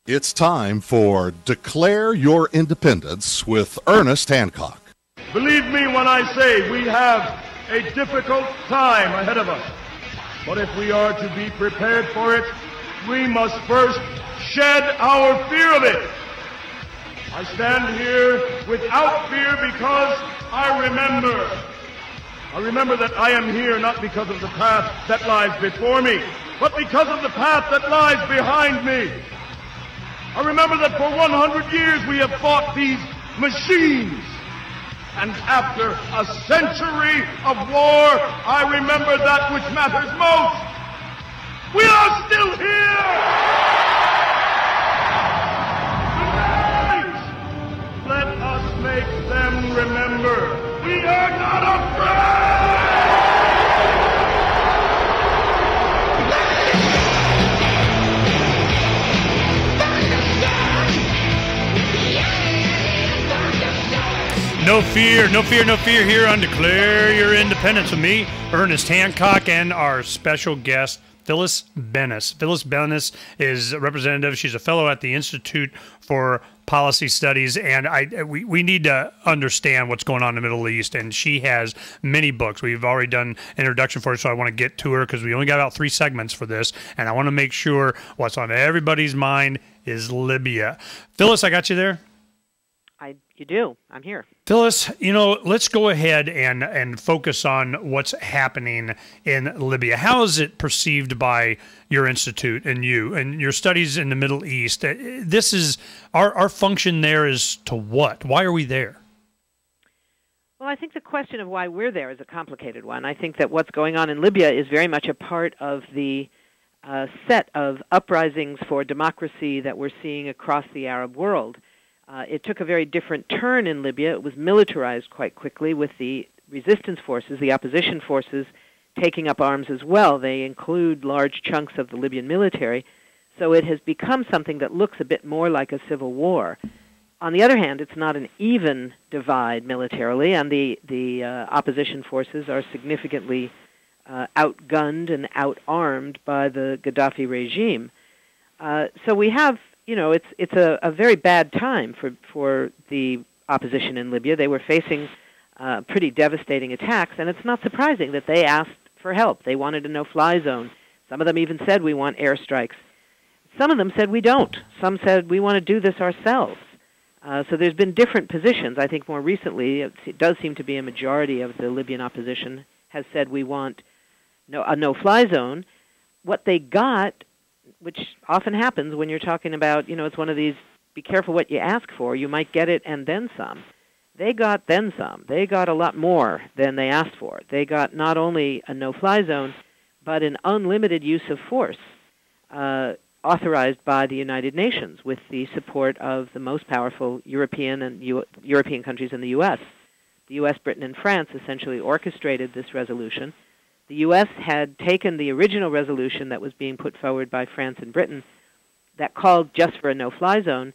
It's time for Declare Your Independence with Ernest Hancock. Believe me when I say we have a difficult time ahead of us. But if we are to be prepared for it, we must first shed our fear of it. I stand here without fear because I remember that I am here not because of the path that lies before me, but because of the path that lies behind me. I remember that for 100 years we have fought these machines. And after a century of war, I remember that which matters most. We are still here! Tonight, let us make them remember we are not afraid! No fear, no fear, no fear here on Declare Your Independence with me, Ernest Hancock, and our special guest, Phyllis Bennis. Phyllis Bennis is a representative. She's a fellow at the Institute for Policy Studies, and we need to understand what's going on in the Middle East, and she has many books. We've already done introduction for her, so I want to get to her because we only got about 3 segments for this, and I want to make sure what's on everybody's mind is Libya. Phyllis, I got you there? You do. I'm here. Phyllis, let's go ahead and focus on what's happening in Libya. How is it perceived by your institute and you and your studies in the Middle East? This is our function there is to what? Why are we there? Well, I think the question of why we're there is a complicated one. I think that what's going on in Libya is very much a part of the set of uprisings for democracy that we're seeing across the Arab world. It took a very different turn in Libya. It was militarized quite quickly with the resistance forces, the opposition forces, taking up arms as well. They include large chunks of the Libyan military. So it has become something that looks a bit more like a civil war. On the other hand, it's not an even divide militarily, and the opposition forces are significantly outgunned and outarmed by the Gaddafi regime. So we have... it's a very bad time for the opposition in Libya. They were facing pretty devastating attacks, and it's not surprising that they asked for help. They wanted a no-fly zone. Some of them even said, we want airstrikes. Some of them said, we don't. Some said, we want to do this ourselves. So there's been different positions. I think more recently, it does seem to be a majority of the Libyan opposition has said, we want a no-fly zone. What they got, which often happens when you're talking about, it's one of these, be careful what you ask for. You might get it and then some. They got then some. They got a lot more than they asked for. They got not only a no-fly zone, but an unlimited use of force authorized by the United Nations with the support of the most powerful European countries in the U.S. The U.S., Britain, and France essentially orchestrated this resolution. The U.S. had taken the original resolution that was being put forward by France and Britain that called just for a no-fly zone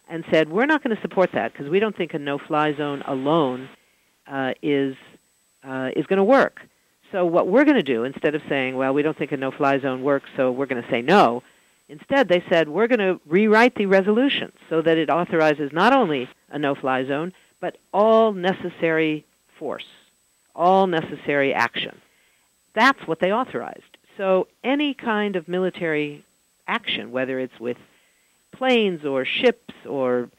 and said, we're not going to support that because we don't think a no-fly zone alone is going to work. So what we're going to do, instead of saying, well, we don't think a no-fly zone works, so we're going to say no, instead they said, we're going to rewrite the resolution so that it authorizes not only a no-fly zone, but all necessary force, all necessary action. That's what they authorized. So any kind of military action, whether it's with planes or ships or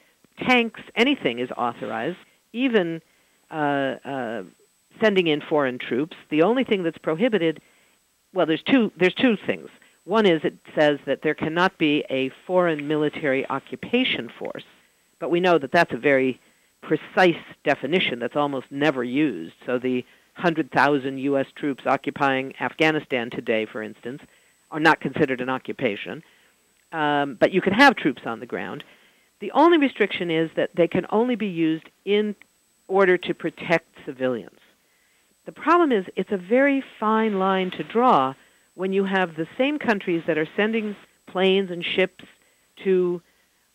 tanks, anything is authorized, even sending in foreign troops. The only thing that's prohibited, well, there's two things. One is it says that there cannot be a foreign military occupation force, but we know that that's a very precise definition that's almost never used. So the 100,000 U.S. troops occupying Afghanistan today, for instance, are not considered an occupation. But you can have troops on the ground. The only restriction is that they can only be used in order to protect civilians. The problem is it's a very fine line to draw when you have the same countries that are sending planes and ships to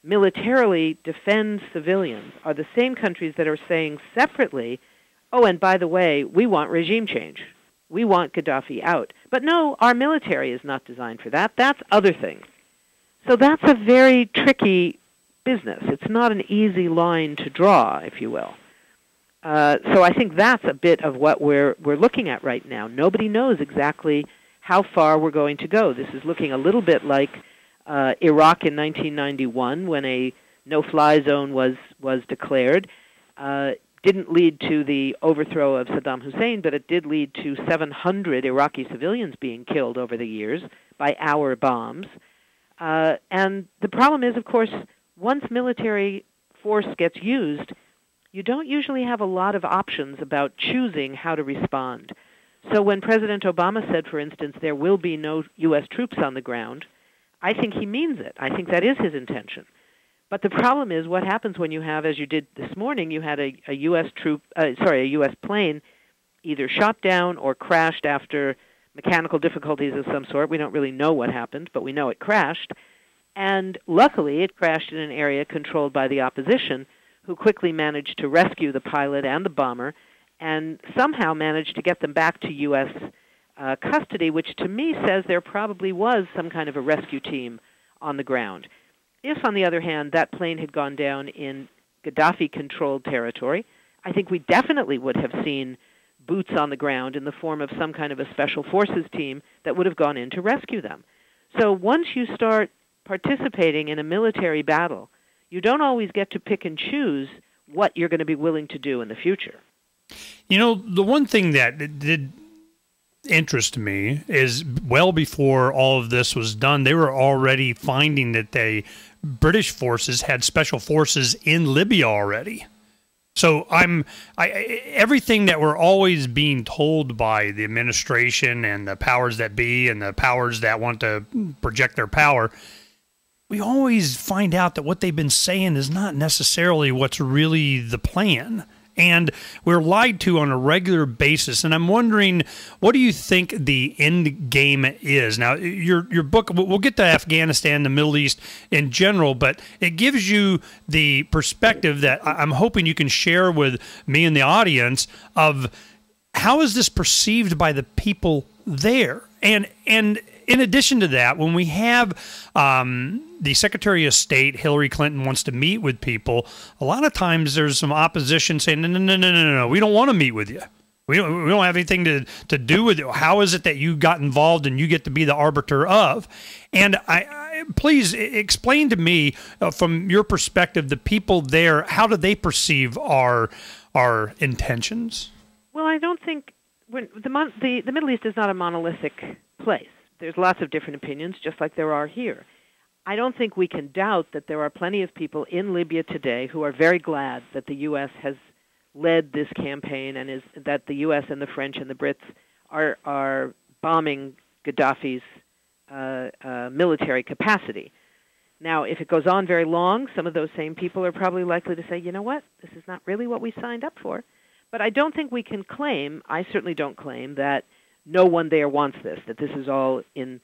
militarily defend civilians are the same countries that are saying separately, oh, and by the way, we want regime change. We want Gaddafi out. But no, our military is not designed for that. That's other things. So that's a very tricky business. It's not an easy line to draw, if you will. So I think that's a bit of what we're looking at right now. Nobody knows exactly how far we're going to go. This is looking a little bit like Iraq in 1991, when a no-fly zone was declared. Didn't lead to the overthrow of Saddam Hussein, but it did lead to 700 Iraqi civilians being killed over the years by our bombs. And the problem is, of course, once military force gets used, you don't usually have a lot of options about choosing how to respond. So when President Obama said, for instance, there will be no U.S. troops on the ground, I think he means it. I think that is his intention. But the problem is what happens when you have, as you did this morning, you had a U.S. a U.S. plane either shot down or crashed after mechanical difficulties of some sort. We don't really know what happened, but we know it crashed. And luckily, it crashed in an area controlled by the opposition, who quickly managed to rescue the pilot and the bomber and somehow managed to get them back to U.S. Custody, which to me says there probably was some kind of a rescue team on the ground. If, on the other hand, that plane had gone down in Gaddafi-controlled territory, I think we definitely would have seen boots on the ground in the form of some kind of a special forces team that would have gone in to rescue them. So once you start participating in a military battle, you don't always get to pick and choose what you're going to be willing to do in the future. You know, the one thing that did interest me is well before all of this was done, they were already finding that British forces had special forces in Libya already. So everything that we're always being told by the administration and the powers that be and the powers that want to project their power, we always find out that what they've been saying is not necessarily what's really the plan. And we're lied to on a regular basis. And I'm wondering, what do you think the end game is? Now, your book, we'll get to Afghanistan, the Middle East in general, but it gives you the perspective that I'm hoping you can share with me and the audience of how is this perceived by the people there? And in addition to that, when we have the Secretary of State, Hillary Clinton, wants to meet with people, a lot of times there's some opposition saying, no, we don't want to meet with you. We don't have anything to do with it. How is it that you got involved and you get to be the arbiter of? And please explain to me, from your perspective, the people there, how do they perceive our intentions? Well, I don't think the Middle East is not a monolithic place. There's lots of different opinions, just like there are here. I don't think we can doubt that there are plenty of people in Libya today who are very glad that the U.S. has led this campaign and that the U.S. and the French and the Brits are bombing Gaddafi's military capacity. Now, if it goes on very long, some of those same people are probably likely to say, you know what, this is not really what we signed up for. But I don't think we can claim, I certainly don't claim, that no one there wants this, that this is all in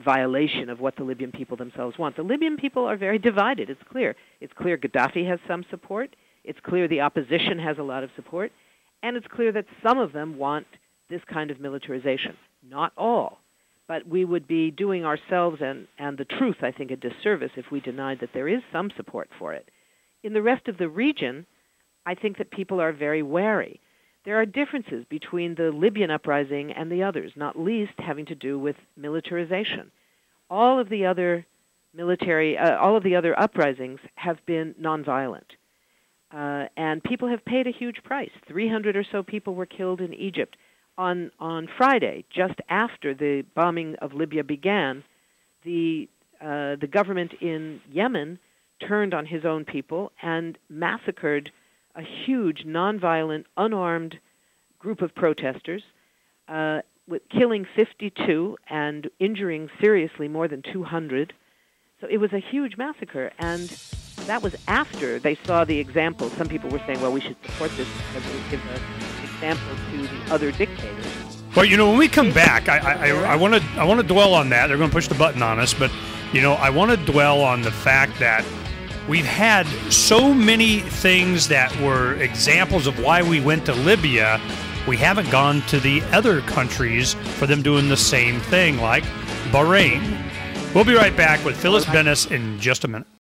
violation of what the Libyan people themselves want. The Libyan people are very divided, it's clear. It's clear Gaddafi has some support. It's clear the opposition has a lot of support. And it's clear that some of them want this kind of militarization. Not all. But we would be doing ourselves and the truth, I think, a disservice if we denied that there is some support for it. In the rest of the region, I think that people are very wary. There are differences between the Libyan uprising and the others, not least having to do with militarization. All of the other uprisings have been nonviolent. And people have paid a huge price. 300 or so people were killed in Egypt. On Friday, just after the bombing of Libya began, the government in Yemen turned on his own people and massacred a huge, nonviolent, unarmed group of protesters, killing 52 and injuring seriously more than 200. So it was a huge massacre, and that was after they saw the example. Some people were saying, well, we should support this because it will give an example to the other dictators. Well, you know, when we come back, I want to dwell on that. They're going to push the button on us, but, you know, I want to dwell on the fact that we've had so many things that were examples of why we went to Libya. We haven't gone to the other countries for them doing the same thing, like Bahrain. We'll be right back with Phyllis Bennis in just a minute.